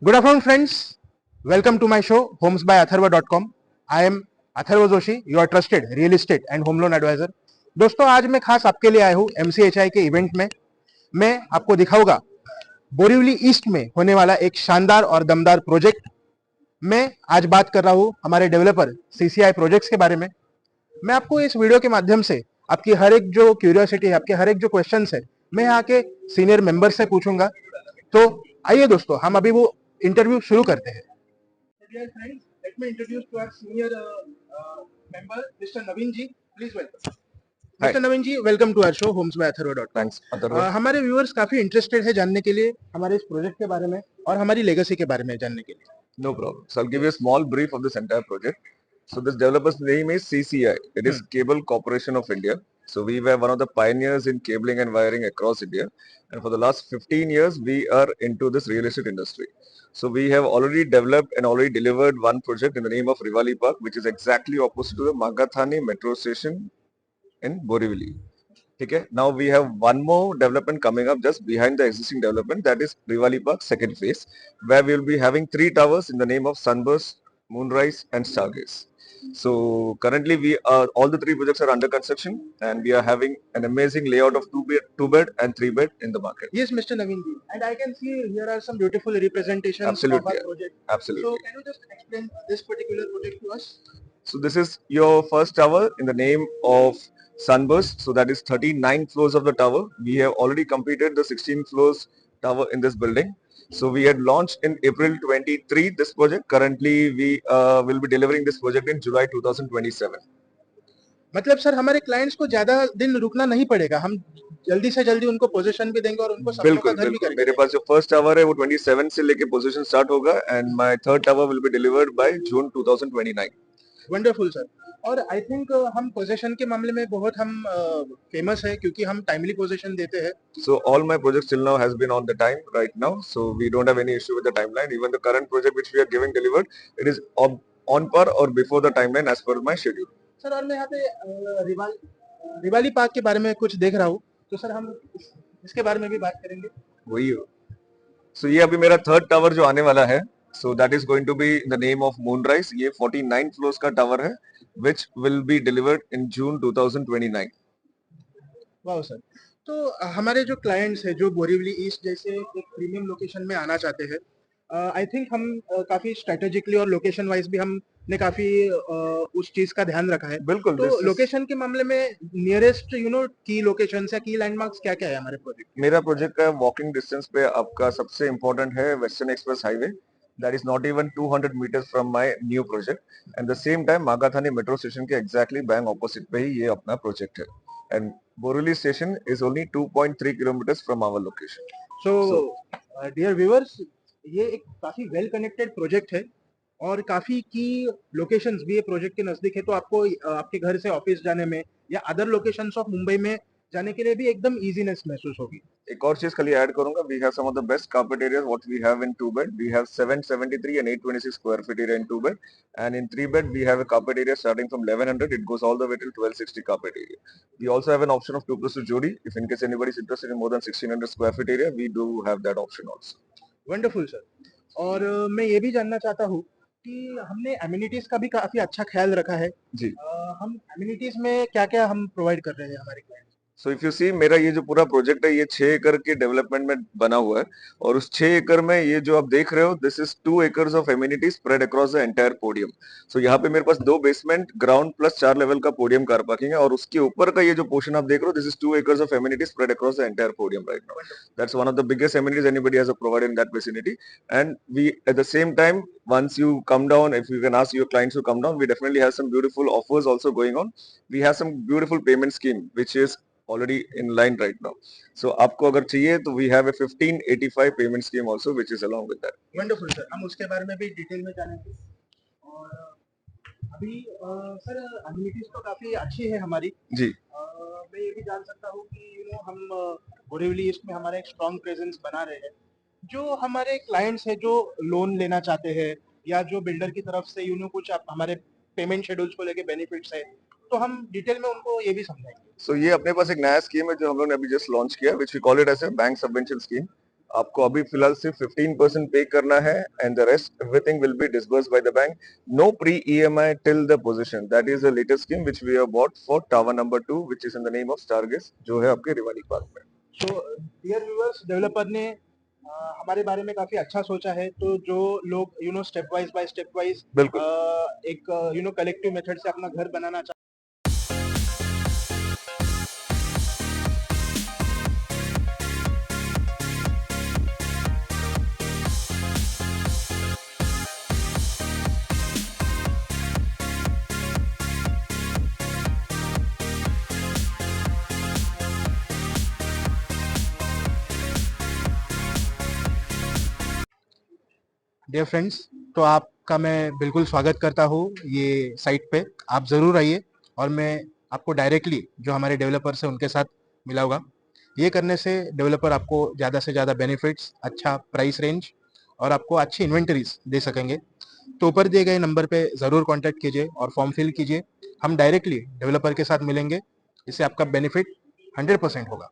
Good afternoon, friends. Welcome to my show, homesbyatharva.com. I am Atharva Joshi, your trusted real estate and home loan advisor. दोस्तों, आज मैं खास आपके लिए आया हूँ MCHI के इवेंट में। मैं आपको दिखाऊंगा बोरीवली ईस्ट में होने वाला एक शानदार और दमदार प्रोजेक्ट। मैं आज बात कर रहा हूँ हमारे डेवलपर CCI प्रोजेक्ट्स के बारे में। मैं आपको इस वीडियो के माध्यम से आपकी हर एक जो क्यूरियोसिटी है, आपके हर एक जो क्वेश्चंस है, मैं यहाँ के सीनियर मेंबर से पूछूंगा। तो आइए दोस्तों, हम अभी वो इंटरव्यू शुरू करते हैं। Dear friends, let me introduce to our senior member, Mr. Naveen ji. Please welcome. Hi. Mr. Naveen ji, welcome to our show, homesbyatharva.com. Thanks, Atharva. हमारे व्यूअर्स काफी इंटरेस्टेड है जानने के लिए हमारे इस प्रोजेक्ट के बारे में और हमारी लेगेसी के बारे में जानने के लिए। No problem. So I'll give you a small brief of this entire project. So this developer's name is CCI. It is Cable Corporation of India. So we were one of the pioneers in cabling and wiring across India. And for the last 15 years, we are into this real estate industry. So we have already developed and already delivered one project in the name of Rivali Park, which is exactly opposite to the Magathani metro station in Borivali. Okay. Now we have one more development coming up just behind the existing development, that is Rivali Park second phase, where we will be having 3 towers in the name of Sunburst, Moonrise and Stargaze. So currently all the 3 projects are under construction and we are having an amazing layout of two bed and 3 bed in the market. Yes, Mr. Naveen ji. And I can see here are some beautiful representations Absolutely, of our project. absolutely. So can you just explain this particular project to us? So this is your first tower in the name of Sunburst. So that is 39 floors of the tower. We have already completed the 16 floors tower in this building. So we had launched in April 23 this project. Currently we will be delivering this project in July 2027. मतलब sir, हमारे clients को ज्यादा दिन रुकना नहीं पड़ेगा, हम जल्दी से जल्दी उनको पोजीशन भी देंगे और उनको सपनों का बिल्कुल घर भी बिल्कुल करके मेरे पास जो फर्स्ट टावर है वो 27 से लेके पोजीशन स्टार्ट होगा and my third tower will be delivered by June 2029. Wonderful sir. और आई थिंक हम पोजीशन के मामले में बहुत हम फेमस है क्योंकि हम टाइमली पोजीशन देते हैं। So all my projects till now has been on the time right now. So we don't have any issue with the timeline. Even the current project which we are giving delivered, it is on par or before the timeline as per my schedule. Sir, और मैं यहाँ पे रिवाली park के बारे में कुछ देख रहा हूँ, तो सर हम इसके बारे में भी बात करेंगे। वही हो। So ये अभी मेरा थर्ड टावर जो आने वाला है, so that is going to be in the name of Moonrise. ये 49 floors का टावर है, which will be delivered in June 2029. वाह सर। तो हमारे जो क्लाइंट्स है जो बोरीवली ईस्ट जैसे एक प्रीमियम लोकेशन में आना चाहते हैं, आई थिंक हम काफी स्ट्रेटेजिकली और लोकेशन वाइज भी हमने काफी उस चीज का ध्यान रखा है। बिल्कुल। तो लोकेशन के मामले में नियरेस्ट की लोकेशंस या की लैंडमार्क्स क्या क्या है हमारे प्रोजेक्ट? मेरा प्रोजेक्ट का वॉकिंग डिस्टेंस पे आपका सबसे इम्पोर्टेंट है western express highway. That is not even 200 meters from my new project. And the same time Magathani metro station के exactly bang opposite पे ही ये अपना प्रोजेक्ट है. And Borivali station is only 2.3 kilometers from our location. So, dear viewers, ये एक काफी well connected project है और काफी की लोकेशंस भी ये प्रोजेक्ट के नजदीक है, तो आपको आपके घर से ऑफिस जाने में या अदर लोकेशंस ऑफ मुंबई में जाने के लिए भी एकदम इजीनेस महसूस होगी। एक और चीज खाली ऐड करूंगा, we have some of the best carpet areas what we have in 2 bed. वी हैव 773 and 826 square feet area in 2 bed, and in 3 bed we have a carpet area starting from 1100. It goes all the way till 1260 carpet area. We also have an option of 2+2 jodi if in case anybody is interested in more than 1600 square feet area. We do have that option also. Wonderful sir. और मैं ये भी जानना चाहता हूँ कि हमने amenities का भी काफी अच्छा ख्याल रखा है जी। हम एमिनिटीज में क्या क्या हम प्रोवाइड कर रहे हैं हमारे client? So if you see, मेरा ये जो पूरा प्रोजेक्ट है ये 6 एकड़ के डेवलपमेंट में बना हुआ है और उस 6 एकड़ में ये जो आप देख रहे हो, this is 2 acres of amenity spread across the entire podium. So यहाँ पे मेरे पास 2 बेसमेंट, ग्राउंड प्लस 4 लेवल का पोडियम कार पार्किंग है और उसके ऊपर का ये जो पोर्शन आप देख रहे हो, this is 2 acres of amenity spread across the entire podium right now. That's one of the biggest amenities anybody has provided in that vicinity. And we at the same time, once you come down, if you can ask your clients to come down, we definitely have some beautiful offers also going on. We have some beautiful payment scheme which is already in line right now. So आपको अगर चाहिए तो we have a 1585 payment scheme also which is along with that. Wonderful sir, हम उसके बारे में भी detail में जानेंगे। और अभी सर एमिनिटीज तो काफी अच्छी है हमारी जी। मैं ये भी जान सकता हूँ कि हम बोरीवली ईस्ट में हमारा एक स्ट्रॉन्ग प्रेजेंस बना रहे हैं। जो हमारे क्लाइंट्स है जो लोन लेना चाहते हैं या जो बिल्डर की तरफ से कुछ हमारे पेमेंट शेड्यूल्स को लेके बेनिफिट्स है, तो हम डिटेल में उनको ये भी समझाएंगे। So ये अपने पास एक नया स्कीम है जो हम लोग ने अभी जस्ट लॉन्च किया, which we call it as a bank subvention scheme. आपको अभी फिलहाल सिर्फ 15% पे करना है and the rest everything will be disbursed by the bank. No pre-EMI till the possession. That is the latest scheme which we have bought for tower number 2, which is in the name of Stargaze, जो है आपके Rewari park में. So dear viewers, developer ने हमारे बारे में काफी अच्छा सोचा है, तो जो लोग स्टेप वाइज बिल्कुल. एक कलेक्टिव मेथड से अपना घर बनाना चाहते डियर फ्रेंड्स, तो आपका मैं बिल्कुल स्वागत करता हूँ ये साइट पे. आप ज़रूर आइए और मैं आपको डायरेक्टली जो हमारे डेवलपर्स हैं उनके साथ मिलाऊंगा. ये करने से डेवलपर आपको ज़्यादा से ज़्यादा बेनिफिट्स, अच्छा प्राइस रेंज और आपको अच्छी इन्वेंटरीज दे सकेंगे. तो ऊपर दिए गए नंबर पे ज़रूर कॉन्टैक्ट कीजिए और फॉर्म फिल कीजिए. हम डायरेक्टली डेवलपर के साथ मिलेंगे. इससे आपका बेनिफिट 100% होगा.